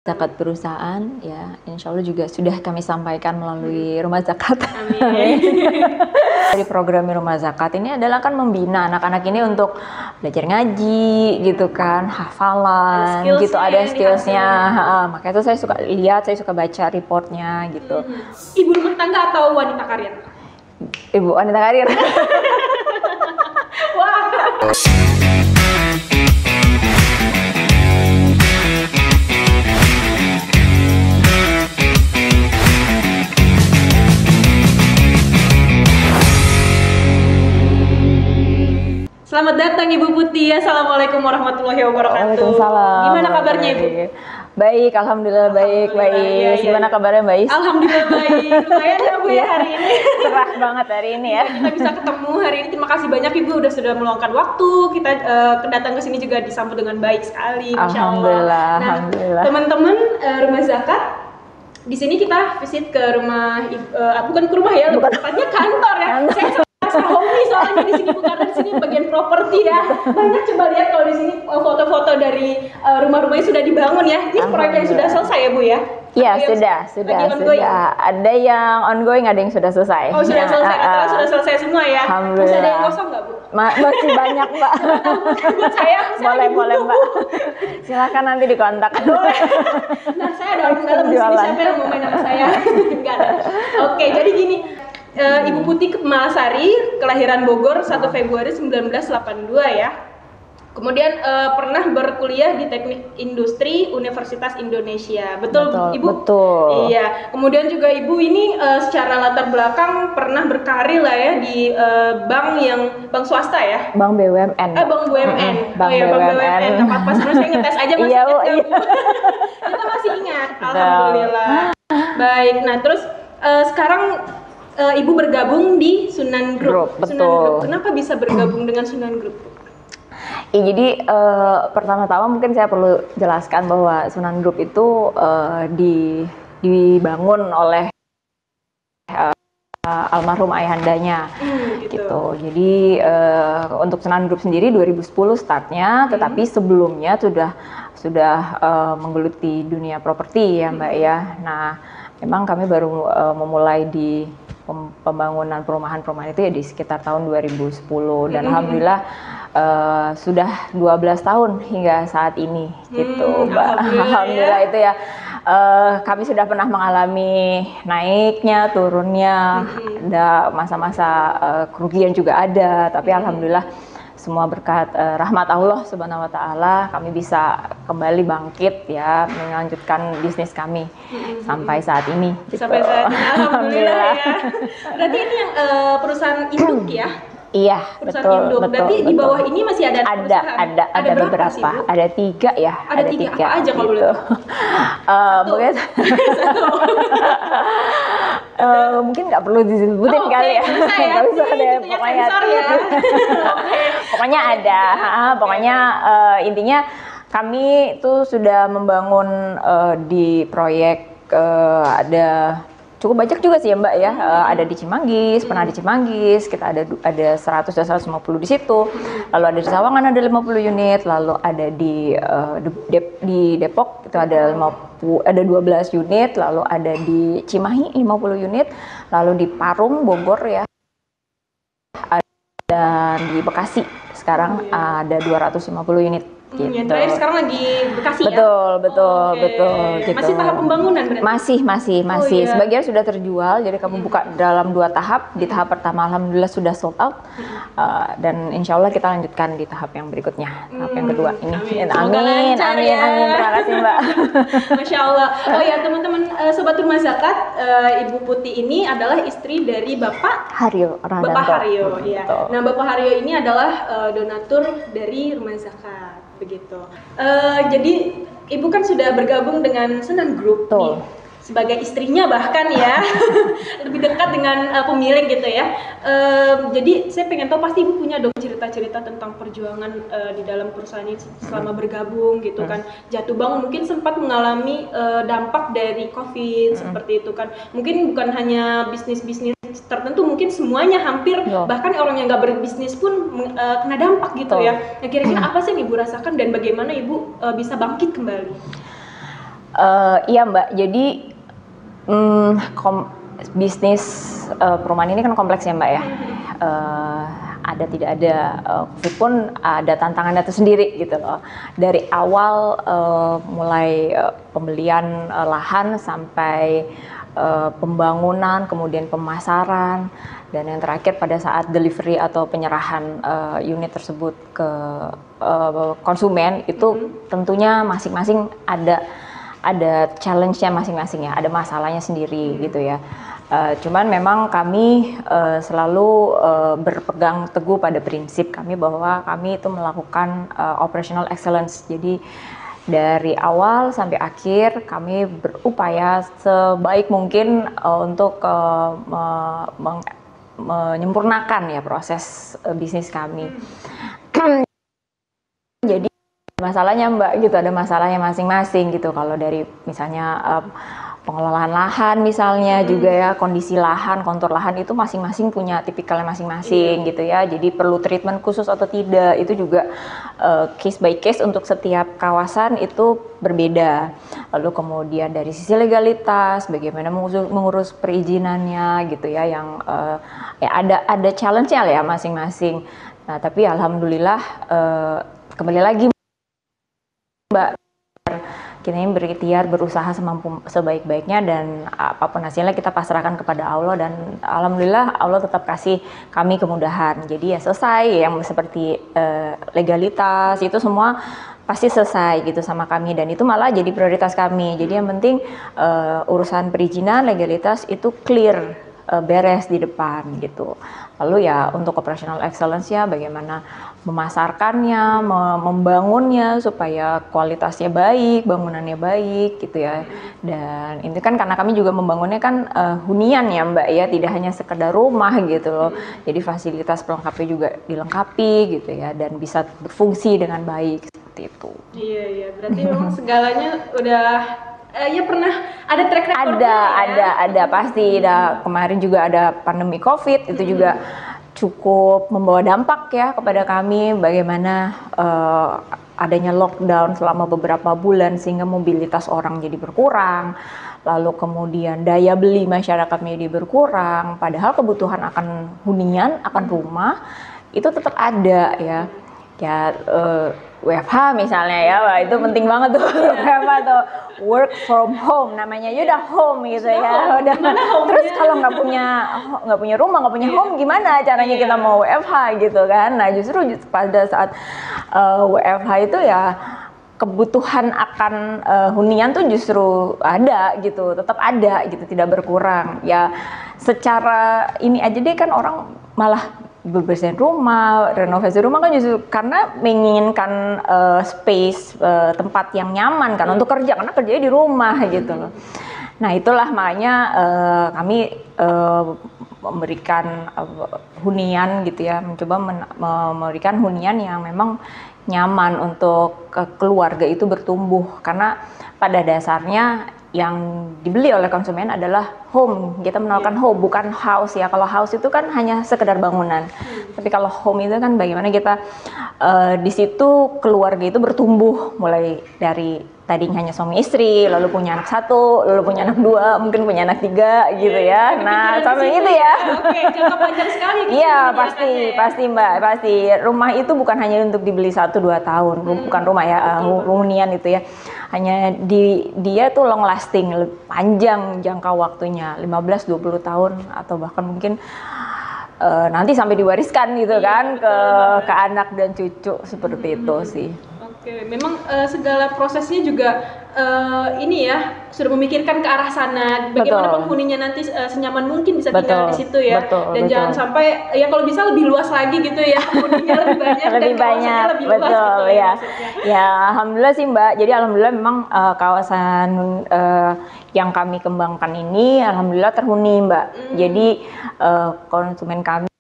zakat perusahaan ya, insya Allah juga sudah kami sampaikan melalui rumah zakat. Amin. Dari program rumah zakat ini adalah kan membina anak-anak ini untuk belajar ngaji gitu kan, hafalan gitu, ada skillsnya. Makanya itu saya suka lihat, saya suka baca reportnya gitu. Ibu rumah tangga atau wanita karir? Ibu wanita karir. Wah. Selamat datang Ibu Putih. Assalamualaikum warahmatullahi wabarakatuh. Waalaikumsalam. Gimana kabarnya Ibu? Baik, alhamdulillah baik. Gimana kabarnya Mbak Is? Alhamdulillah baik. Lumayan ya Bu ya hari ini. Cerah banget hari ini ya. Kita bisa ketemu hari ini. Terima kasih banyak Ibu sudah meluangkan waktu. Kita datang ke sini juga disambut dengan baik sekali. Masya Allah. Alhamdulillah. Teman-teman rumah zakat. Di sini kita visit ke rumah, bukan ke rumah ya, tepatnya kantor ya. Saya hobi soalnya di sini, bukan di sini bagian properti ya. Banyak, coba lihat kalau di sini foto-foto dari rumah-rumahnya sudah dibangun ya. Ini proyek yang sudah selesai ya Bu ya? Iya, sudah. Ada yang ongoing, ada yang sudah selesai. Oh, sudah selesai. Rata-rata sudah selesai semua ya. Alhamdulillah. Masih ada yang kosong nggak Bu? Masih banyak Mbak. Buat saya boleh Mbak. Silakan nanti dikontak. Nah, saya ada orang dalam di sini, siapa yang mau main sama saya? Enggak ada. Oke, jadi gini. Ibu Putih Malasari, kelahiran Bogor 1 Februari 1982 ya. Kemudian pernah berkuliah di Teknik Industri Universitas Indonesia. Betul Ibu? Betul. Iya. Kemudian juga Ibu ini secara latar belakang pernah berkarir lah ya di bank swasta ya? Bank BUMN. Bank BUMN. Bank BUMN. Pas saya ngetes aja masih ingat. Kita masih ingat. Alhamdulillah. Baik. Nah, terus sekarang Ibu bergabung di Sunan Group. Betul. Sunan Group. Kenapa bisa bergabung dengan Sunan Group? Jadi pertama-tama mungkin saya perlu jelaskan bahwa Sunan Group itu dibangun oleh almarhum ayahandanya, gitu. Jadi untuk Sunan Group sendiri 2010 startnya, tetapi sebelumnya sudah menggeluti dunia properti ya Mbak ya. Nah, memang kami baru memulai di pembangunan perumahan itu ya di sekitar tahun 2010 dan alhamdulillah sudah 12 tahun hingga saat ini gitu Mbak. Alhamdulillah itu ya. Kami sudah pernah mengalami naiknya, turunnya, ada masa-masa kerugian juga ada, tapi alhamdulillah semua berkat rahmat Allah Subhanahu wa taala kami bisa kembali bangkit ya, melanjutkan bisnis kami sampai saat ini. Sampai saat ini alhamdulillah ya. Berarti ini yang perusahaan induk ya? Iya, perusahaan induk. Berarti di bawah ini masih ada ada beberapa. Ada 3 ya. Ada 3 apa aja kalau boleh? Mungkin mungkin nggak perlu disebutin kali ya. Nggak usah deh, pokoknya pokoknya ada. Pokoknya intinya kami itu sudah membangun di proyek ada cukup banyak juga sih ya Mbak ya. Ada di Cimanggis, pernah di Cimanggis, kita ada 100 dan 150 di situ. Lalu ada di Sawangan ada 50 unit, lalu ada di Depok itu ada 12 unit, lalu ada di Cimahi 50 unit, lalu di Parung Bogor ya. Dan di Bekasi sekarang ada 250 unit. Gitu. Yang terakhir sekarang lagi Bekasi betul, gitu. Masih tahap pembangunan berarti? Masih. Sebagian sudah terjual, jadi kami buka dalam 2 tahap. Di tahap pertama alhamdulillah sudah sold out, dan insya Allah kita lanjutkan di tahap yang berikutnya, tahap yang kedua ini. Amin. Terima kasih Mbak. Masya Allah. Oh ya teman-teman Sobat Rumah Zakat, Ibu Putih ini adalah istri dari Bapak Haryo Radanto. Bapak Haryo, ya. Nah Bapak Haryo ini adalah donatur dari Rumah Zakat. Begitu. Jadi Ibu kan sudah bergabung dengan Sunan Group nih, sebagai istrinya bahkan ya. Lebih dekat dengan pemilik gitu ya. Jadi saya pengen tahu, pasti Ibu punya dong cerita-cerita tentang perjuangan di dalam perusahaan ini selama bergabung gitu kan. Jatuh bangun, mungkin sempat mengalami dampak dari COVID seperti itu kan. Mungkin bukan hanya bisnis-bisnis tertentu, mungkin semuanya hampir, bahkan orang yang nggak berbisnis pun kena dampak gitu ya. Nah, kira-kira apa sih yang Ibu rasakan dan bagaimana Ibu bisa bangkit kembali? Iya Mbak, jadi bisnis perumahan ini kan kompleks ya Mbak ya. Ada tidak ada COVID pun ada tantangannya tersendiri gitu loh. Dari awal mulai pembelian lahan sampai pembangunan, kemudian pemasaran, dan yang terakhir pada saat delivery atau penyerahan unit tersebut ke konsumen itu tentunya masing-masing ada challenge-nya masing-masing ya, ada masalahnya sendiri gitu ya. Cuman memang kami selalu berpegang teguh pada prinsip kami bahwa kami itu melakukan operational excellence. Jadi dari awal sampai akhir kami berupaya sebaik mungkin untuk menyempurnakan ya proses bisnis kami. Jadi masalahnya Mbak gitu, ada masalahnya masing-masing gitu. Kalau dari misalnya pengelolaan lahan misalnya juga ya, kondisi lahan, kontur lahan itu masing-masing punya tipikalnya masing-masing gitu ya. Jadi perlu treatment khusus atau tidak itu juga case by case untuk setiap kawasan itu berbeda. Lalu kemudian dari sisi legalitas, bagaimana mengurus perizinannya gitu ya, yang ya ada challenge-nya lah ya masing-masing. Nah tapi alhamdulillah kembali lagi Mbak, kita ini berikhtiar, berusaha sebaik-baiknya, dan apapun hasilnya kita pasrahkan kepada Allah, dan alhamdulillah Allah tetap kasih kami kemudahan. Jadi ya selesai yang seperti legalitas itu semua pasti selesai gitu sama kami, dan itu malah jadi prioritas kami. Jadi yang penting urusan perizinan, legalitas itu clear, beres di depan gitu. Lalu ya untuk operational excellence ya bagaimana memasarkannya, membangunnya supaya kualitasnya baik, bangunannya baik gitu ya. Dan itu kan karena kami juga membangunnya kan hunian ya Mbak ya, tidak hanya sekedar rumah gitu loh. Jadi fasilitas pelengkapnya juga dilengkapi gitu ya, dan bisa berfungsi dengan baik seperti itu. Iya, berarti memang segalanya udah ya pernah ada track record. Ada pasti. Kemarin juga ada pandemi COVID, itu juga cukup membawa dampak ya kepada kami, bagaimana adanya lockdown selama beberapa bulan sehingga mobilitas orang jadi berkurang, lalu kemudian daya beli masyarakat menjadi berkurang, padahal kebutuhan akan hunian, akan rumah itu tetap ada ya. WFH misalnya ya, wah itu penting banget tuh. WFH tuh work from home namanya, ya udah home gitu ya, udah. Terus kalau nggak punya rumah, nggak punya home, gimana caranya kita mau WFH gitu kan? Nah justru pada saat WFH itu ya kebutuhan akan hunian tuh justru ada gitu, tetap ada gitu, tidak berkurang. Ya secara ini aja deh kan orang malah berbersihin rumah, renovasi rumah kan justru karena menginginkan space, tempat yang nyaman kan untuk kerja, karena kerjanya di rumah gitu loh. Nah itulah makanya kami memberikan hunian gitu ya, mencoba memberikan hunian yang memang nyaman untuk keluarga itu bertumbuh, karena pada dasarnya yang dibeli oleh konsumen adalah home. Kita menawarkan home, bukan house ya. Kalau house itu kan hanya sekedar bangunan. Tapi kalau home itu kan bagaimana kita di situ keluarga itu bertumbuh, mulai dari tadinya hanya suami istri, lalu punya anak 1, lalu punya anak 2, mungkin punya anak 3 gitu ya. Nah, sampai itu ya. Oke, jangka panjang sekali. Iya, pasti Mbak, pasti. Rumah itu bukan hanya untuk dibeli 1-2 tahun, bukan rumah ya, hunian itu ya. Hanya dia tuh long lasting, panjang jangka waktunya, 15-20 tahun atau bahkan mungkin nanti sampai diwariskan gitu kan ke anak dan cucu, seperti itu sih. Oke, memang segala prosesnya juga ini ya sudah memikirkan ke arah sana, bagaimana penghuninya nanti senyaman mungkin bisa tinggal di situ ya. Dan jangan sampai ya kalau bisa lebih luas lagi gitu ya, penghuninya lebih banyak lebih dan banyak, lebih luas gitu ya. Ya alhamdulillah sih Mbak. Jadi alhamdulillah memang kawasan yang kami kembangkan ini alhamdulillah terhuni Mbak. Jadi konsumen kami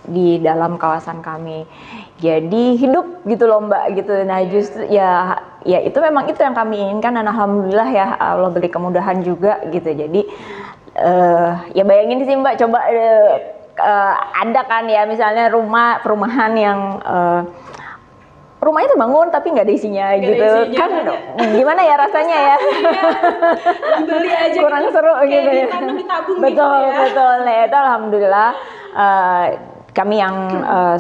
di dalam kawasan kami jadi hidup gitu loh Mbak gitu. Nah justru ya itu memang itu yang kami inginkan, dan alhamdulillah ya Allah beri kemudahan juga gitu. Jadi ya bayangin sih Mbak, coba ada kan ya misalnya perumahan yang rumahnya terbangun tapi nggak ada isinya Nggak ada gitu isinya, kan gimana ya rasanya ya dibeli aja kurang gitu, seru kayak gitu ya. ditanam ditabung Betul gitu ya. betul. Nah itu alhamdulillah kami yang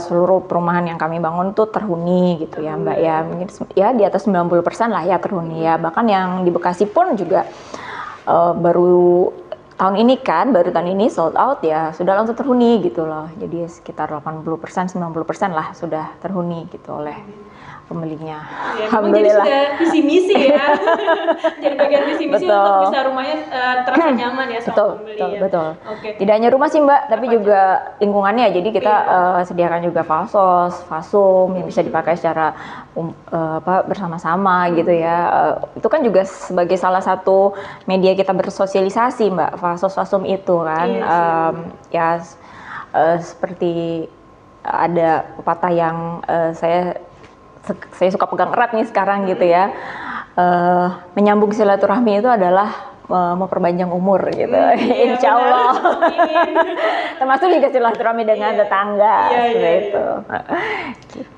seluruh perumahan yang kami bangun tuh terhuni gitu ya Mbak ya, mungkin ya di atas 90% lah ya terhuni ya. Bahkan yang di Bekasi pun juga baru tahun ini sold out ya, sudah langsung terhuni gitu loh. Jadi sekitar 80% 90% lah sudah terhuni gitu oleh pembelinya. Ya, alhamdulillah. Jadi sudah visi misi ya. Jadi bagian visi misi untuk bisa rumahnya terasa nyaman ya sama pembeli. Betul. Okay. Tidak hanya rumah sih Mbak, tapi juga lingkungannya. Jadi kita sediakan juga falsos, fasum yang bisa dipakai secara bersama-sama gitu ya. Itu kan juga sebagai salah satu media kita bersosialisasi Mbak, falsos fasum itu kan. Seperti ada pepatah yang saya suka pegang erat nih sekarang gitu ya, menyambung silaturahmi itu adalah memperpanjang umur gitu, insya Allah. Termasuk juga silaturahmi dengan tetangga seperti itu.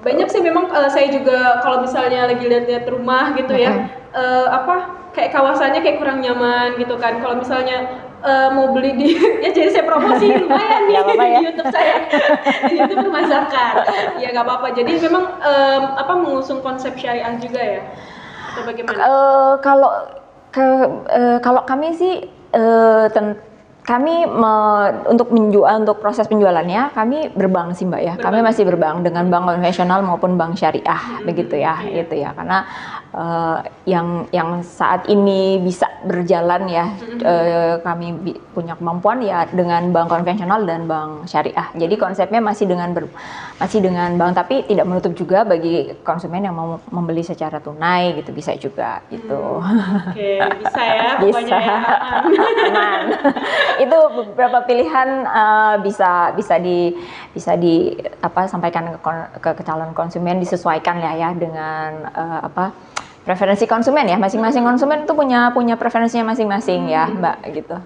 Banyak sih memang saya juga kalau misalnya lagi lihat-lihat rumah gitu ya, kayak kawasannya kayak kurang nyaman gitu kan. Kalau misalnya mau beli di ya jadi saya promosi lumayan nih di YouTube saya di YouTube Rumah Zakat ya nggak apa-apa. Jadi memang mengusung konsep syariah juga ya atau bagaimana? Kalau kami sih untuk proses penjualannya kami berbank sih Mbak ya. Kami masih berbank dengan bank konvensional maupun bank syariah begitu ya gitu ya. Karena yang saat ini bisa berjalan ya, kami punya kemampuan ya dengan bank konvensional dan bank syariah. Jadi konsepnya masih dengan bank, tapi tidak menutup juga bagi konsumen yang mau membeli secara tunai gitu, bisa juga gitu. Oke, bisa ya pokoknya ya, aman. Itu beberapa pilihan bisa sampaikan ke calon konsumen, disesuaikan ya dengan preferensi konsumen ya. Masing-masing konsumen itu punya preferensinya masing-masing ya Mbak gitu.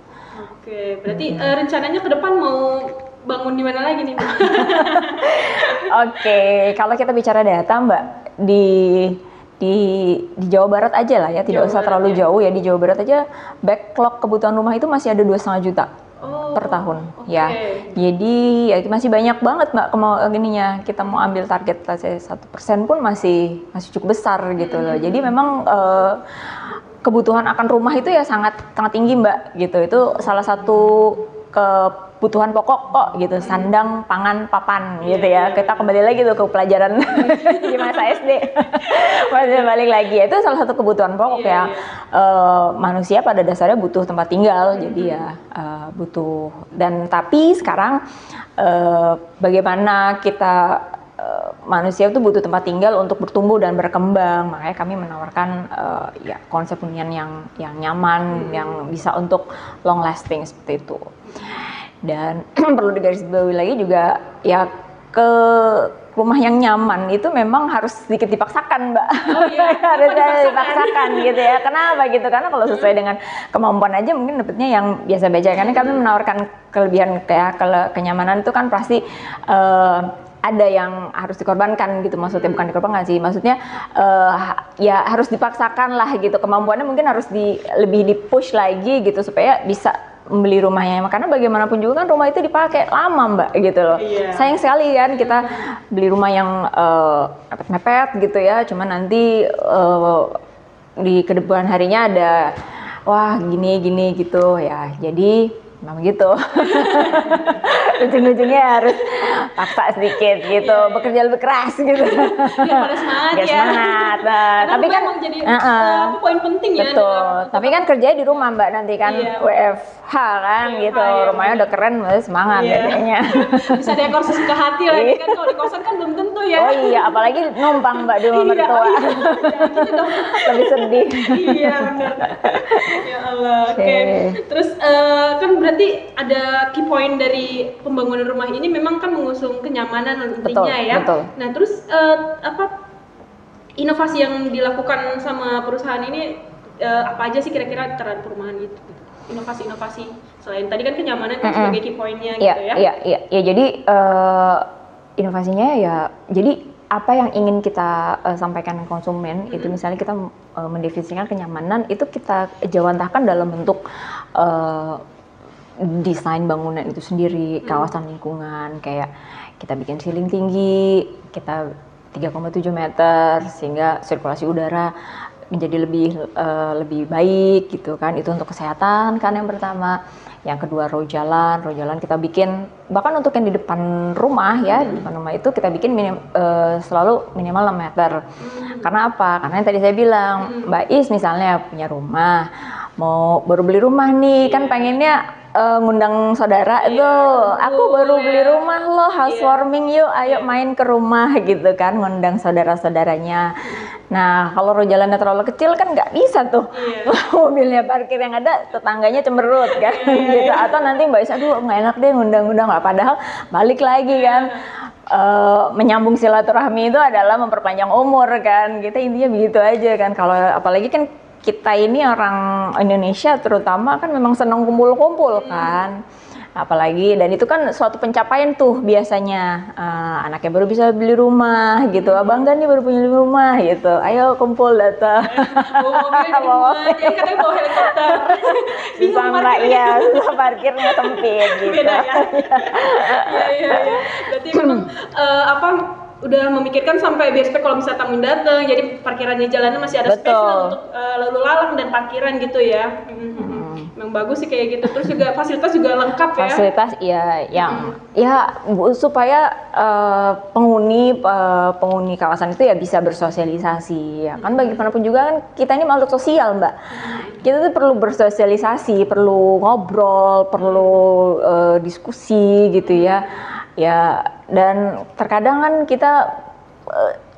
Oke, berarti rencananya ke depan mau bangun di mana lagi nih Mbak? Oke, kalau kita bicara data Mbak, di Jawa Barat aja lah ya, tidak usah terlalu jauh ya. Di Jawa Barat aja backlog kebutuhan rumah itu masih ada 2,5 juta per tahun ya. Jadi ya masih banyak banget Mbak kita mau ambil target 1% pun masih cukup besar gitu loh. Jadi memang kebutuhan akan rumah itu ya sangat tinggi Mbak gitu. Itu salah satu kebutuhan pokok kok gitu, sandang, pangan, papan gitu ya. Kita kembali lagi tuh ke pelajaran di masa SD. Masih balik lagi, itu salah satu kebutuhan pokok ya. Manusia pada dasarnya butuh tempat tinggal, jadi ya butuh. Dan tapi sekarang bagaimana kita manusia itu butuh tempat tinggal untuk bertumbuh dan berkembang, makanya kami menawarkan konsep hunian yang nyaman, yang bisa untuk long lasting seperti itu. Dan perlu digarisbawahi lagi juga ya, ke rumah yang nyaman itu memang harus sedikit dipaksakan Mbak. Harus dipaksakan gitu ya. Kenapa gitu? Karena kalau sesuai dengan kemampuan aja mungkin dapetnya yang biasa-biasa. Karena kami menawarkan kelebihan kayak kenyamanan itu kan pasti ada yang harus dikorbankan gitu, maksudnya bukan dikorbankan sih, maksudnya ya harus dipaksakan lah gitu, kemampuannya mungkin harus lebih di-push lagi gitu supaya bisa membeli rumahnya, karena bagaimanapun juga kan rumah itu dipakai lama Mbak gitu loh. Sayang sekali kan kita beli rumah yang mepet-mepet gitu ya, cuman nanti di kedepan harinya ada wah gini gitu ya, jadi memang gitu. Ujung-ujungnya harus paksa sedikit gitu, bekerja lebih keras gitu. Biar pada semangat ya. Semangat. Tapi kan jadi poin penting ya. Betul. Tapi kan kerjanya di rumah Mbak nanti kan, WFH kan gitu. Rumahnya udah keren, semangat kayaknya. Bisa dekor sesuka hati lagi kan, kalau di kosan kan belum tentu ya. Oh iya, apalagi numpang Mbak di rumah mertua. Lebih sedih. Iya benar. Ya Allah. Oke. Terus kan berarti ada key point dari pembangunan rumah ini memang kan mengusung kenyamanan intinya ya. Betul. Nah terus inovasi yang dilakukan sama perusahaan ini apa aja sih kira-kira terhadap perumahan itu? Inovasi-inovasi selain tadi kan kenyamanan kan sebagai key pointnya gitu ya. Iya. Jadi inovasinya ya, jadi apa yang ingin kita sampaikan ke konsumen itu misalnya kita mendefinisikan kenyamanan itu kita jawantahkan dalam bentuk desain bangunan itu sendiri, kawasan lingkungan, kayak kita bikin ceiling tinggi, kita 3,7 meter sehingga sirkulasi udara menjadi lebih baik gitu kan. Itu untuk kesehatan kan yang pertama. Yang kedua row jalan kita bikin bahkan untuk yang di depan rumah ya, di depan rumah itu kita bikin selalu minimal 6 meter. Karena apa? Karena yang tadi saya bilang, Mbak Is misalnya punya rumah, mau baru beli rumah nih, kan pengennya ngundang saudara tuh, aku baru beli rumah loh, housewarming yuk, ayo main ke rumah gitu kan, ngundang saudara-saudaranya. Nah kalau jalannya terlalu kecil kan nggak bisa tuh, mobilnya parkir yang ada tetangganya cemberut kan, gitu. Atau nanti Mbak Is, aduh nggak enak deh ngundang-ngundang, lah padahal balik lagi kan. Menyambung silaturahmi itu adalah memperpanjang umur kan, kita intinya begitu aja kan. Kalau apalagi kan kita ini orang Indonesia terutama kan memang senang kumpul-kumpul kan, apalagi dan itu kan suatu pencapaian tuh biasanya, anaknya baru bisa beli rumah gitu, abang kan nih baru punya rumah gitu, ayo kumpul datang. Bawa mobil, jadi katanya bawa helikopter. Bingung parkir. Iya, susah parkirnya sempit gitu. Beda ya. Iya. Berarti memang udah memikirkan sampai biasanya kalau misalnya tamu datang, jadi parkirannya jalannya masih ada space lah untuk lalu lalang dan parkiran gitu ya. Memang bagus sih kayak gitu. Terus juga fasilitas juga lengkap ya. Fasilitas ya yang ya supaya penghuni kawasan itu ya bisa bersosialisasi ya kan, bagaimanapun juga kan kita ini makhluk sosial Mbak. Kita tuh perlu bersosialisasi, perlu ngobrol, perlu diskusi gitu ya. Ya, dan terkadang kan kita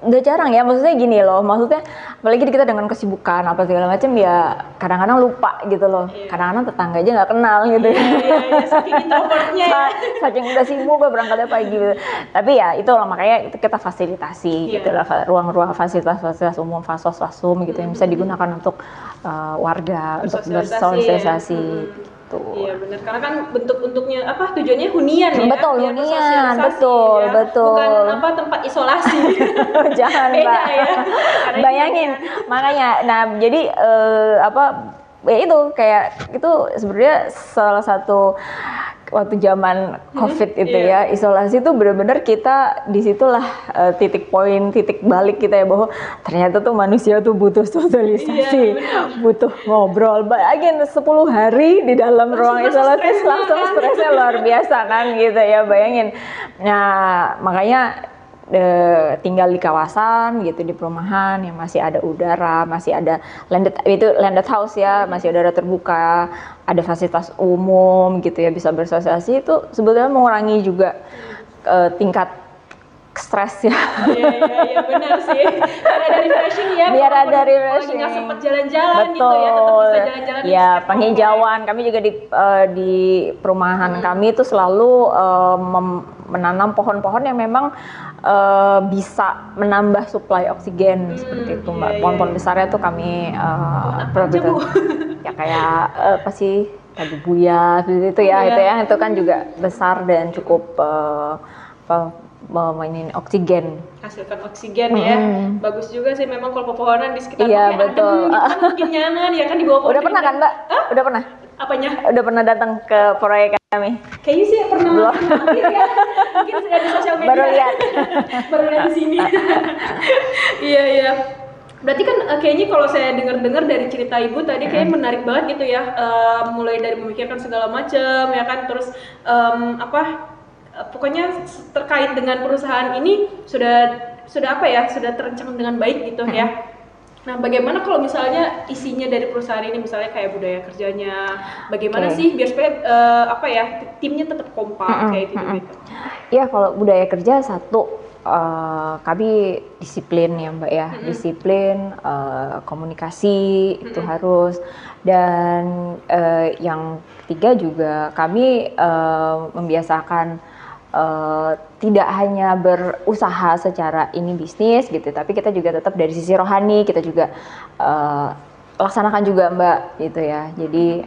nggak jarang ya, maksudnya gini loh, maksudnya apalagi kita dengan kesibukan apa segala macam ya kadang-kadang lupa gitu loh, kadang-kadang tetangga aja nggak kenal gitu. Saking introvertnya ya. Saking udah sibuk gue berangkatnya pagi gitu. Tapi ya itu lah makanya itu kita fasilitasi gitu lah, ruang-ruang fasilitas umum, fasum gitu yang bisa digunakan untuk warga untuk bersosialisasi. Iya benar, karena kan bentuknya tujuannya hunian ya. Betul, hunian, betul. Bukan tempat isolasi. Jangan Mbak. Ya. Bayangin, makanya, nah jadi ya itu kayak itu sebenarnya salah satu waktu zaman COVID itu ya, isolasi itu benar-benar kita disitulah titik balik kita ya, bahwa ternyata tuh manusia tuh butuh sosialisasi, butuh ngobrol. Bayangin 10 hari di dalam ruang isolasi langsung stresnya luar biasa kan gitu ya, bayangin. Nah makanya tinggal di kawasan gitu, di perumahan yang masih ada udara, masih ada landed house ya, masih udara terbuka, ada fasilitas umum gitu ya, bisa bersosialisasi, itu sebetulnya mengurangi juga tingkat stres ya. Iya benar sih. Biar ada refreshing ya. Biar ada refreshing. Nggak sempat jalan-jalan gitu ya, tetap bisa jalan-jalan. Ya penghijauan, kami juga di perumahan kami itu selalu menanam pohon-pohon yang memang bisa menambah suplai oksigen seperti itu Mbak. Pohon-pohon besarnya tuh kami ya kayak apa sih, tabebuya seperti itu ya, itu kan juga besar dan cukup memainin oksigen, hasilkan oksigen ya. Bagus juga sih memang kalau pepohonan di sekitar betul. Makin nyaman ya kan, di bawah pohon. Udah pernah kan Mbak? Udah pernah? Apanya? Udah pernah datang ke proyek kami? Kayaknya sih pernah. Belum. Mungkin sudah di sosial media. Baru lihat di sini. Iya. Berarti kan kayaknya kalau saya dengar dari cerita Ibu tadi kayak menarik banget gitu ya. Mulai dari memikirkan segala macam ya kan, terus pokoknya terkait dengan perusahaan ini sudah terancang dengan baik gitu ya. Nah, bagaimana kalau misalnya isinya dari perusahaan ini, misalnya kayak budaya kerjanya, bagaimana sih biar supaya timnya tetap kompak kayak gitu. Iya, kalau budaya kerja satu, kami disiplin ya Mbak ya, disiplin, komunikasi itu harus, dan yang ketiga juga kami membiasakan tidak hanya berusaha secara ini bisnis gitu, tapi kita juga tetap dari sisi rohani kita juga laksanakan juga Mbak gitu ya. Jadi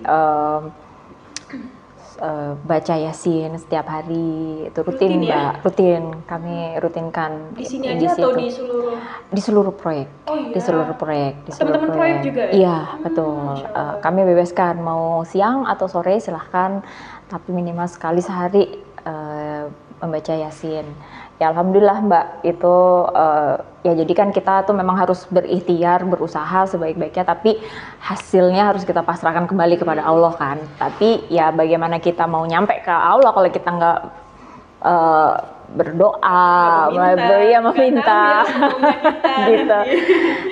baca Yasin setiap hari, itu rutin ya? Mbak, rutin, kami rutinkan di sini aja atau di seluruh? Di seluruh proyek. Oh iya. Di seluruh proyek. Teman-teman proyek juga ya? Iya, betul. Kami bebaskan mau siang atau sore silahkan, tapi minimal sekali sehari membaca Yasin. Ya alhamdulillah Mbak, itu ya jadi kan kita tuh memang harus berikhtiar, berusaha sebaik-baiknya, tapi hasilnya harus kita pasrahkan kembali kepada Allah kan. Tapi ya bagaimana kita mau nyampe ke Allah kalau kita nggak berdoa, meminta gitu.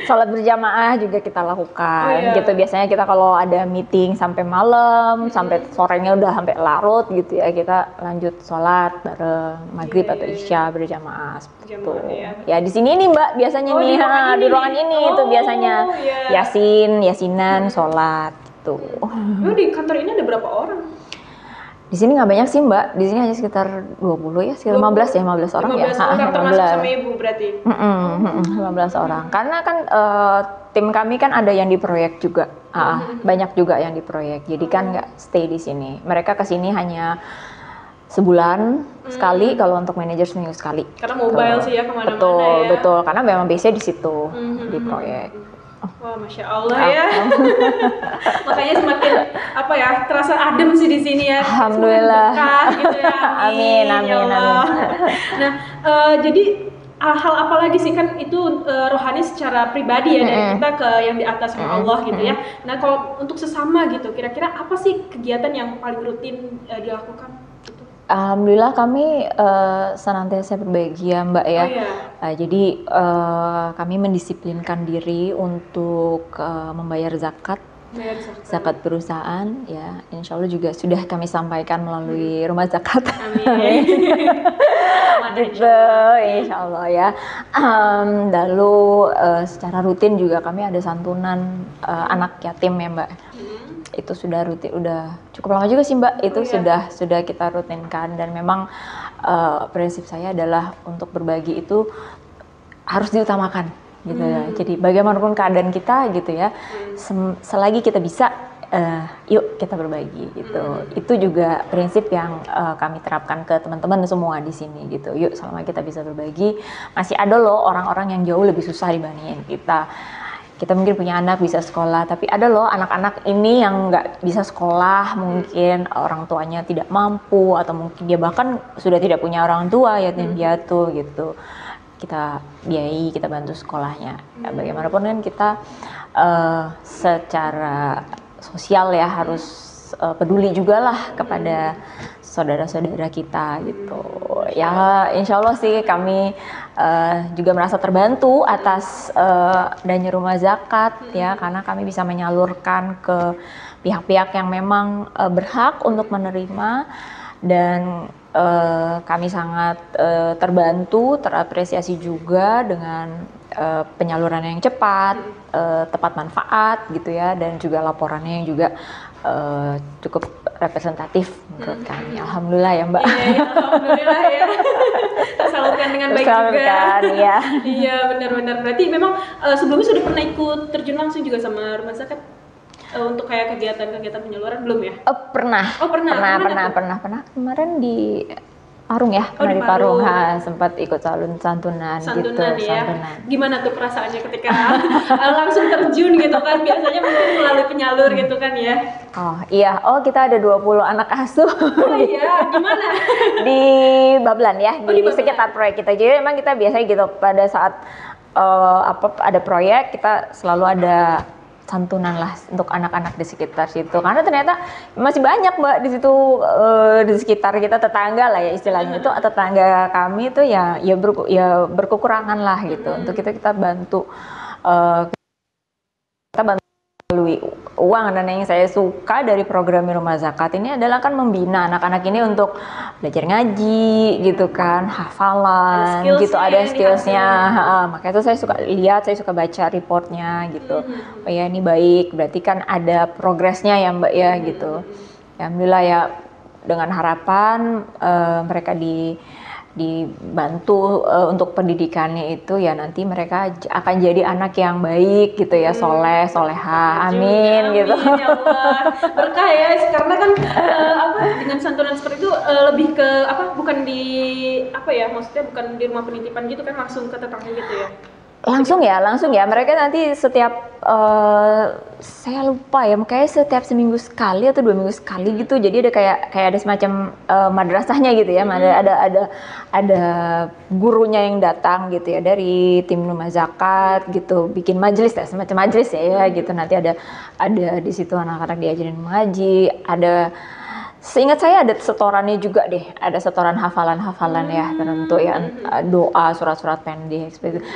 Sholat berjamaah juga kita lakukan, gitu. Biasanya kita kalau ada meeting sampai malam, sampai sorenya udah sampai larut gitu ya, kita lanjut sholat bareng maghrib atau isya berjamaah seperti itu. Ya di sini nih Mbak biasanya nih, di ruangan ini itu biasanya yasinan, sholat gitu. Di kantor ini ada berapa orang? Di sini nggak banyak sih Mbak, di sini hanya sekitar 20 ya, sekitar 15 orang ya. 15 orang termasuk sama ibu berarti? 15 orang, karena kan tim kami kan ada yang di proyek juga, banyak juga yang di proyek, jadi kan nggak stay di sini. Mereka kesini hanya sebulan sekali, kalau untuk manajer seminggu sekali. Karena mobile sih ya kemana-mana ya? Betul, karena memang base-nya di situ, di proyek. Wah, Masya Allah ya. Makanya semakin terasa adem sih di sini ya. Alhamdulillah. Berkah, gitu ya. Amin. Nah, jadi hal apa lagi sih, kan itu rohani secara pribadi ya, dari kita ke yang di atas sama Allah gitu ya. Nah, kalau untuk sesama gitu, kira-kira apa sih kegiatan yang paling rutin dilakukan? Alhamdulillah kami senantiasa berbagi ya Mbak ya. Jadi kami mendisiplinkan diri untuk membayar zakat perusahaan ya. Insya Allah juga sudah kami sampaikan melalui rumah zakat. Amin. Gitu, insya Allah ya. Lalu secara rutin juga kami ada santunan anak yatim ya Mbak. Itu sudah rutin, udah cukup lama juga sih Mbak. Itu sudah kita rutinkan, dan memang prinsip saya adalah untuk berbagi itu harus diutamakan gitu ya. Jadi bagaimanapun keadaan kita gitu ya, selagi kita bisa, yuk kita berbagi gitu. Itu juga prinsip yang kami terapkan ke teman-teman semua di sini gitu. Yuk, selama kita bisa berbagi, masih ada loh orang-orang yang jauh lebih susah dibandingin kita. Kita mungkin punya anak bisa sekolah, tapi ada loh anak-anak ini yang nggak bisa sekolah, mungkin orang tuanya tidak mampu, atau mungkin dia bahkan sudah tidak punya orang tua, yatim piatu gitu. Kita biayai, kita bantu sekolahnya. Ya, bagaimanapun kan kita secara sosial ya harus peduli juga lah kepada saudara-saudara kita gitu. Ya insya Allah sih kami juga merasa terbantu atas adanya rumah zakat ya, karena kami bisa menyalurkan ke pihak-pihak yang memang berhak untuk menerima, dan kami sangat terbantu, terapresiasi juga dengan penyaluran yang cepat, tepat manfaat gitu ya, dan juga laporannya yang juga cukup representatif menurut kami. Alhamdulillah ya Mbak. Iya, alhamdulillah ya. Tersalurkan dengan baik juga. Iya. Iya, benar-benar. Berarti memang sebelumnya sudah pernah ikut terjun langsung juga sama rumah zakat untuk kayak kegiatan-kegiatan penyaluran, belum ya? Pernah. Pernah. Kemarin di Parung ya, di Parung sempat ikut santunan gitu. Ya. Gimana tuh perasaannya ketika langsung terjun gitu kan? Biasanya mungkin melalui penyalur gitu kan ya? Kita ada 20 anak asuh. Oh iya, gimana? Di Bablan ya, di sekitar proyek kita. Jadi memang kita biasanya gitu pada saat ada proyek, kita selalu ada santunan lah untuk anak-anak di sekitar situ, karena ternyata masih banyak Mbak di situ, di sekitar kita, tetangga lah ya istilahnya, itu tetangga kami itu ya berkekurangan lah gitu. Untuk kita bantu, kita bantu melalui uang. Dan yang saya suka dari program rumah zakat ini adalah kan membina anak-anak ini untuk belajar ngaji gitu kan, hafalan gitu, ada skillsnya. Makanya itu saya suka lihat, saya suka baca reportnya gitu. Oh ya, ini baik, berarti kan ada progresnya ya Mbak ya gitu. Alhamdulillah ya, dengan harapan mereka dibantu untuk pendidikannya itu ya nanti mereka akan jadi anak yang baik gitu ya, soleh, soleha, amin gitu. Ya Allah, berkah ya, karena kan dengan santunan seperti itu lebih ke bukan di maksudnya bukan di rumah penitipan gitu kan, langsung ke tetangga gitu ya. Langsung ya mereka nanti setiap saya lupa ya, makanya setiap seminggu sekali atau 2 minggu sekali gitu, jadi ada kayak ada semacam madrasahnya gitu ya, ada gurunya yang datang gitu ya dari tim rumah zakat gitu, bikin majelis ya, semacam majelis ya gitu, nanti ada di situ anak-anak diajarin mengaji, ada seingat saya ada setorannya juga deh, ada setoran hafalan ya tertentu ya, doa, surat-surat pendek seperti itu.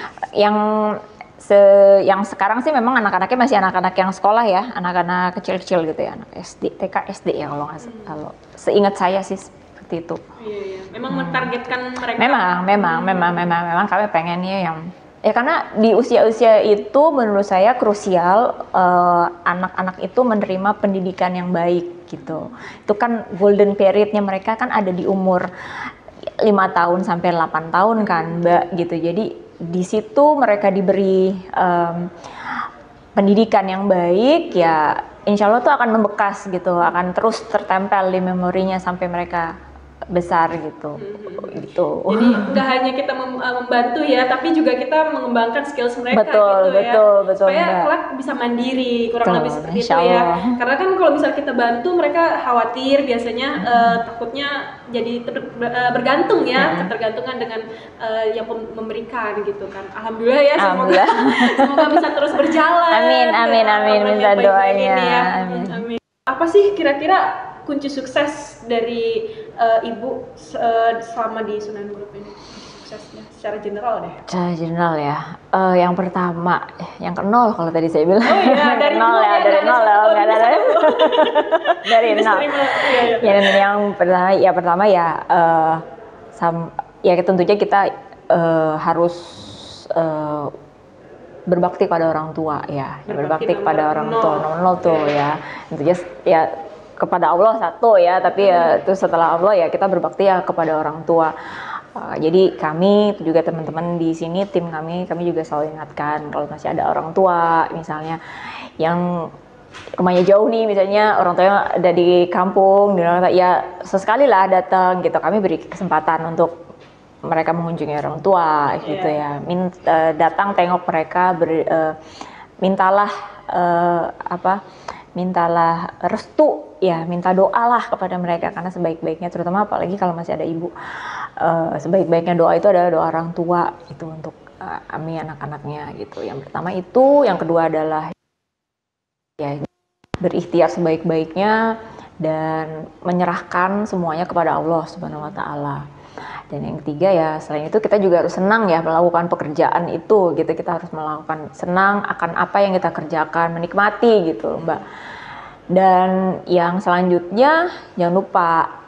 Yang sekarang sih memang anak-anaknya masih anak-anak yang sekolah ya, anak-anak kecil-kecil gitu ya, anak SD, TK, SD ya kalau seingat saya sih seperti itu. Iya. Memang mentargetkan mereka. Memang kami pengennya yang karena di usia-usia itu menurut saya krusial anak-anak itu menerima pendidikan yang baik gitu. Itu kan golden periodnya mereka kan ada di umur 5 tahun sampai 8 tahun kan Mbak gitu. Jadi di situ mereka diberi pendidikan yang baik ya, insya Allah tuh akan membekas gitu, akan terus tertempel di memorinya sampai mereka besar gitu. Jadi nggak hanya kita membantu ya, tapi juga kita mengembangkan skills mereka betul, supaya kelak bisa mandiri, kurang lebih seperti itu ya. Karena kan kalau misal kita bantu mereka khawatir biasanya takutnya jadi bergantung ya, ketergantungan dengan yang memberikan gitu kan. Alhamdulillah ya, semoga bisa terus berjalan. Amin minta doanya. Amin. Apa sih kira-kira kunci sukses dari Ibu selama di Sunan Group ini? Suksesnya secara general deh. Secara general ya. Yang pertama, yang ke nol kalau tadi saya bilang. Oh iya, dari nol ya. Dari nol. Yang pertama tentunya kita harus berbakti pada orang tua ya. Berbakti kepada orang tua nomor nol tuh ya. Tentunya ya kepada Allah satu ya, tapi ya itu setelah Allah ya kita berbakti ya kepada orang tua. Jadi kami juga teman-teman di sini, tim kami juga selalu ingatkan kalau masih ada orang tua misalnya yang rumahnya jauh nih, misalnya orang tuanya ada di kampung, ya sesekali lah datang gitu, kami beri kesempatan untuk mereka mengunjungi orang tua gitu ya, datang tengok mereka, mintalah restu ya, minta doalah kepada mereka, karena sebaik-baiknya, terutama apalagi kalau masih ada ibu, sebaik-baiknya doa itu adalah doa orang tua itu untuk kami anak-anaknya gitu. Yang pertama itu, yang kedua adalah ya berikhtiar sebaik-baiknya dan menyerahkan semuanya kepada Allah Subhanahu wa taala. Dan yang ketiga ya, selain itu kita juga harus senang ya melakukan pekerjaan itu gitu. Kita harus melakukan senang akan apa yang kita kerjakan, menikmati gitu Mbak. Dan yang selanjutnya jangan lupa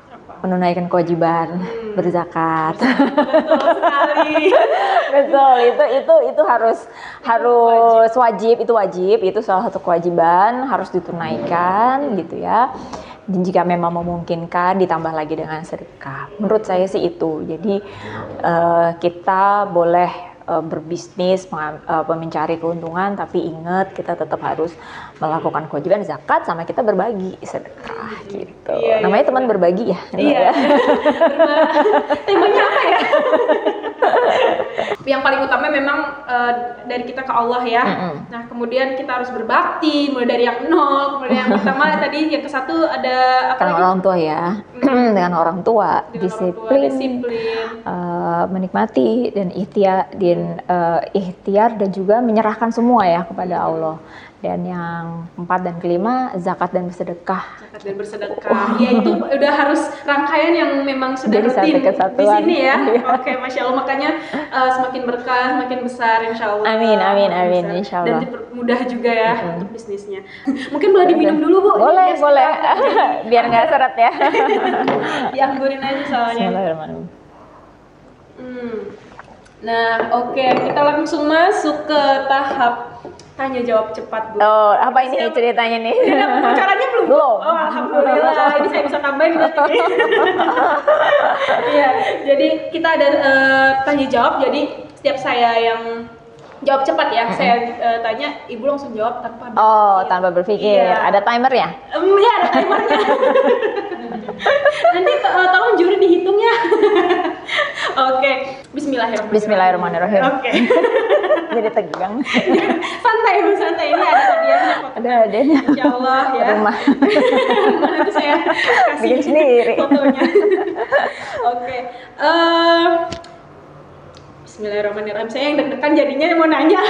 menunaikan kewajiban berzakat. Betul sekali. Betul, itu harus wajib, itu salah satu kewajiban, harus ditunaikan gitu ya. Dan jika memang memungkinkan ditambah lagi dengan sedekah. Menurut saya sih itu. Jadi kita boleh berbisnis, mencari keuntungan, tapi ingat kita tetap harus melakukan kewajiban zakat sama kita berbagi sedekah gitu. Namanya teman berbagi ya. Iya. Temanya apa ya? Yang paling utama memang dari kita ke Allah ya. Nah kemudian kita harus berbakti mulai dari yang nol. Kemudian yang pertama tadi yang ke satu ada apa lagi? Orang tua ya. Dengan orang tua, disiplin. Menikmati dan ikhtiar dan juga menyerahkan semua ya kepada Allah. Dan yang keempat dan kelima, zakat dan bersedekah. Zakat dan bersedekah. Ya itu udah harus rangkaian yang memang sudah jadi rutin di sini ya. Oke, Masya Allah, makanya semakin berkah, semakin besar insya Allah. Amin insya Allah. Dan dipermudah juga ya untuk bisnisnya. Mungkin boleh diminum dulu Bu. Boleh. Biar nggak seret ya. Dianggurin aja soalnya. Nah, oke, kita langsung masuk ke tahap tanya jawab cepat, Bu. Oh, apa ini ceritanya nih? Bocorannya belum? Belum. Oh, alhamdulillah. Ini saya bisa tambahin berarti. Iya, jadi kita ada tanya jawab. Jadi setiap saya yang jawab cepat ya, saya tanya, Ibu langsung jawab tanpa berpikir. Oh, tanpa berpikir. Iya. Ada timer ya? Ya, ada timernya. Nanti tolong juri dihitung ya. Oke, Bismillahirrahmanirrahim. Bismillahirrahmanirrahim. Oke. Jadi tegang. Santai, Bu, santai. Ini ada hadiahnya. Ada adanya. Insya Allah ya. Rumah. Nanti saya kasih Bikin sendiri. fotonya. Oke. Bismillahirrahmanirrahim. Saya yang deg-degan jadinya mau nanya.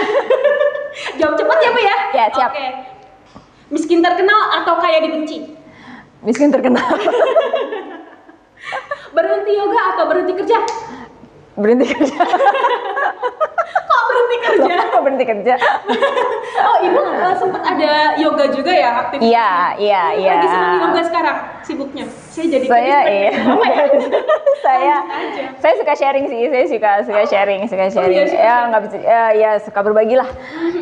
Jawab cepat ya, Bu ya? Ya, siap. Oke. Miskin terkenal atau kaya dibenci? Miskin terkenal. Berhenti yoga atau berhenti kerja? Berhenti kerja. Kok berhenti kerja? Kok berhenti kerja? Oh, Ibu sempat ada yoga juga ya aktif? Iya. Lagi senang yoga sekarang sibuknya? Saya jadi Saya iya. apa ya? saya suka sharing sih, saya suka sharing. iya, suka Ya nggak bisa, ya suka berbagi lah.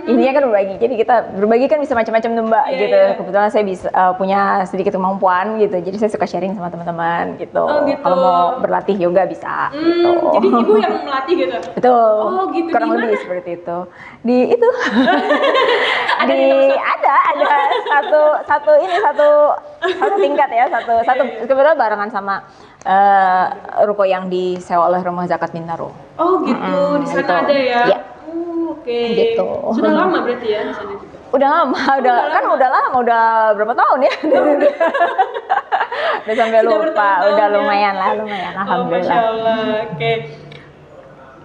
Intinya kan berbagi. Jadi kita berbagi kan bisa macam-macam tuh Mbak, Iya, gitu. iya. Kebetulan saya bisa punya sedikit kemampuan gitu. Jadi saya suka sharing sama teman-teman gitu. Oh, gitu. Kalau mau berlatih yoga bisa. Gitu. Jadi Ibu yang melatih gitu? Betul. Oh, gitu. Kurang Di mana? lebih seperti itu. Di itu. Ada di nomor satu tingkat ya, satu kebetulan barengan sama ruko yang disewa oleh Rumah Zakat Bintaro. Oh gitu, di sana gitu. ada ya? Iya. Oh, oke. Gitu. Sudah lama berarti ya di sana juga? Udah lama, udah berapa tahun ya? Udah sampai Sudah lupa, bertahun-tahun udah ya? lumayan, Oh, alhamdulillah. Masya Allah, oke.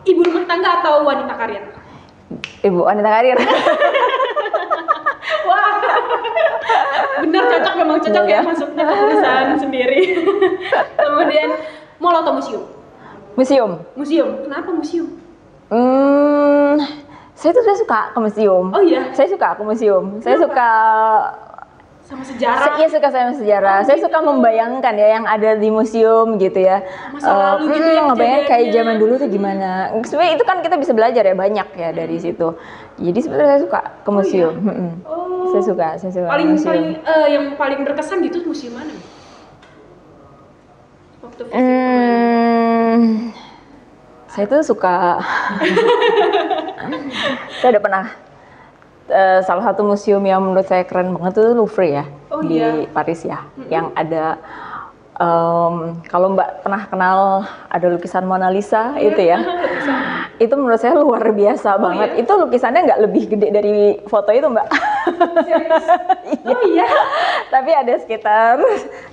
Ibu rumah tangga atau wanita karir? Ibu wanita karir. Wah, benar memang cocok ya masuknya ke perusahaan sendiri. Kemudian mall atau museum? Museum. Kenapa museum? Saya suka ke museum. Oh iya? Saya suka ke museum. Saya suka sama sejarah. Iya, suka sama sejarah. Saya suka membayangkan ya yang ada di museum gitu ya. Masa lalu gitu ya ngebayang kayak kejadiannya. zaman dulu tuh gimana. Sebenarnya itu kan kita bisa belajar ya banyak ya dari situ. Jadi sebenarnya saya suka ke museum. Oh. Saya suka ke museum. Yang paling berkesan gitu museum mana? Waktu visit saya tuh suka. Saya udah pernah salah satu museum yang menurut saya keren banget itu Louvre ya, di Paris ya, yang ada kalau Mbak pernah kenal ada lukisan Mona Lisa itu ya, itu menurut saya luar biasa banget. Itu lukisannya nggak lebih gede dari foto itu Mbak. Oh iya. Tapi ada sekitar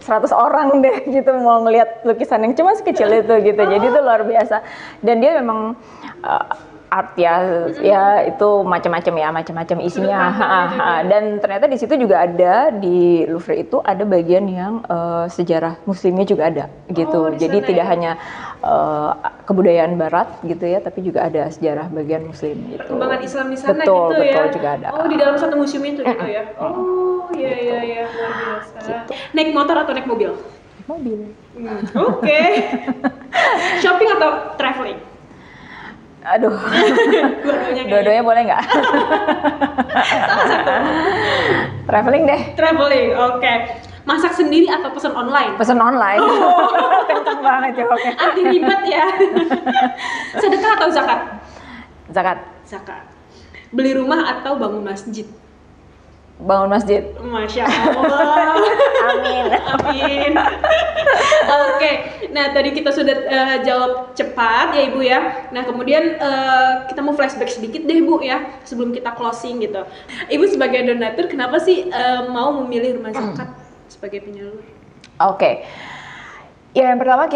100 orang deh gitu mau ngelihat lukisan yang cuma sekecil itu gitu. Jadi itu luar biasa. Dan dia memang art ya itu macam-macam isinya. Dan ternyata di situ juga ada di Louvre itu ada bagian yang sejarah muslimnya juga ada gitu. Jadi tidak hanya kebudayaan barat gitu ya, tapi juga ada sejarah bagian muslim gitu. Perkembangan Islam di sana betul, gitu ya. Betul juga ada. Oh, di dalam satu museum itu gitu ya. Oh, iya luar biasa. Gitu. Naik motor atau naik mobil? Mobil. Oke. Shopping atau traveling? Aduh. Dua-duanya boleh nggak? Salah satu. Traveling deh. Traveling, oke. Masak sendiri atau pesan online? Pesan online. Kencang banget jawabnya. Anti ribet ya. Sedekah atau zakat? Zakat. Beli rumah atau bangun masjid? Bangun masjid. Masya Allah. Amin. Oke, nah tadi kita sudah jawab cepat ya Ibu ya. Nah kemudian kita mau flashback sedikit deh Bu ya, sebelum kita closing gitu. Ibu sebagai donatur kenapa sih mau memilih Rumah Zakat sebagai penyalur? Oke. Ya yang pertama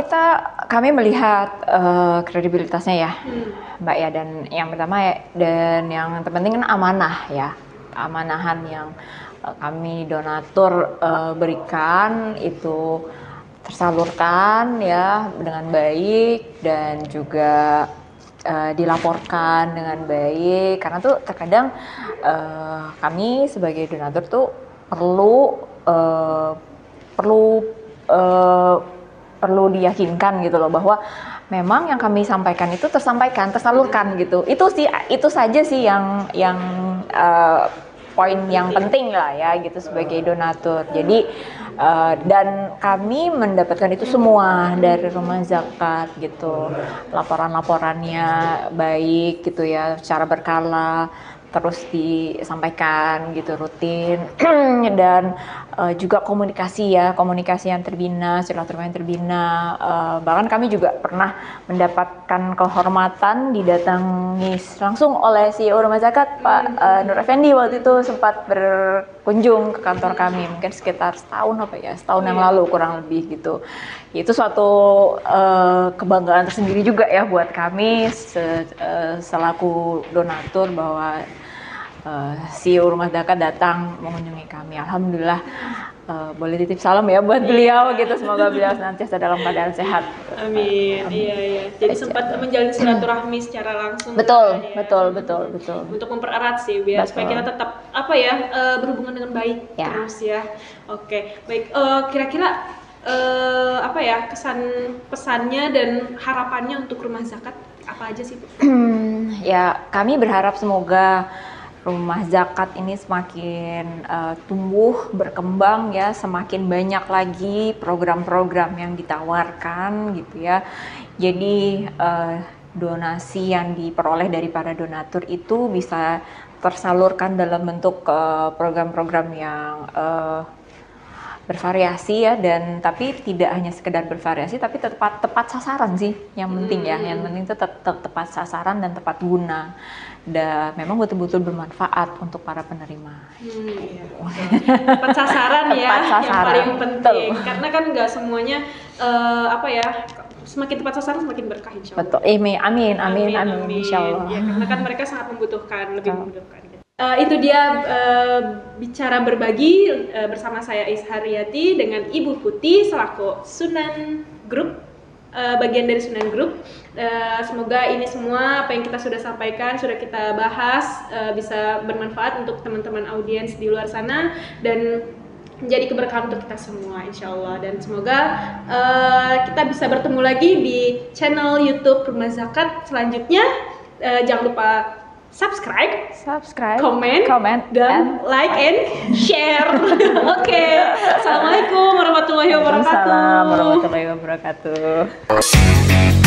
kami melihat kredibilitasnya ya Mbak ya, dan yang pertama dan yang terpenting kan amanah ya. Amanahan yang kami donatur berikan itu tersalurkan ya dengan baik dan juga dilaporkan dengan baik, karena tuh terkadang kami sebagai donatur tuh perlu diyakinkan gitu loh bahwa memang yang kami sampaikan itu tersalurkan gitu. Itu saja sih yang poin yang penting lah ya gitu sebagai donatur. Jadi dan kami mendapatkan itu semua dari Rumah Zakat gitu, laporan-laporannya baik gitu ya, secara berkala terus disampaikan gitu rutin dan juga komunikasi yang terbina, silaturahmi yang terbina. Bahkan kami juga pernah mendapatkan kehormatan didatangi langsung oleh CEO Rumah Zakat Pak Nur Effendi. Waktu itu sempat berkunjung ke kantor kami mungkin sekitar setahun yang lalu kurang lebih gitu. Itu suatu kebanggaan tersendiri juga ya buat kami selaku donatur bahwa CEO Rumah Zakat datang mengunjungi kami. Alhamdulillah, boleh titip salam ya buat beliau gitu. Semoga beliau senantiasa dalam keadaan sehat. Amin. Iya. Jadi sempat menjalin silaturahmi secara langsung. Betul. Untuk mempererat sih biar supaya kita tetap berhubungan dengan baik terus ya. Oke, baik. Kira-kira kesan pesannya dan harapannya untuk Rumah Zakat apa aja sih Bu? Ya, kami berharap semoga Rumah Zakat ini semakin tumbuh, berkembang ya, semakin banyak lagi program-program yang ditawarkan gitu ya. Jadi donasi yang diperoleh dari para donatur itu bisa tersalurkan dalam bentuk program-program yang bervariasi ya, dan tapi tidak hanya sekedar bervariasi tapi tepat sasaran sih yang penting ya. Yang penting itu tepat sasaran dan tepat guna. Dan memang betul-betul bermanfaat untuk para penerima. Tepat sasaran ya, yang paling penting. Karena kan nggak semuanya semakin tepat sasaran semakin berkah insya Allah. Betul. Amin insya Allah. Ya, karena kan mereka sangat membutuhkan, lebih membutuhkan. Itu dia bicara berbagi bersama saya Ishariyati dengan Ibu Putih selaku Sunan Group, bagian dari Sunan Group. Semoga ini semua apa yang kita sudah sampaikan, sudah kita bahas bisa bermanfaat untuk teman-teman audiens di luar sana dan menjadi keberkahan untuk kita semua insya Allah. Dan semoga kita bisa bertemu lagi di channel YouTube Rumah Zakat selanjutnya. Jangan lupa subscribe, comment, dan like and share. Oke. Assalamualaikum warahmatullahi wabarakatuh. Waalaikumsalam warahmatullahi wabarakatuh.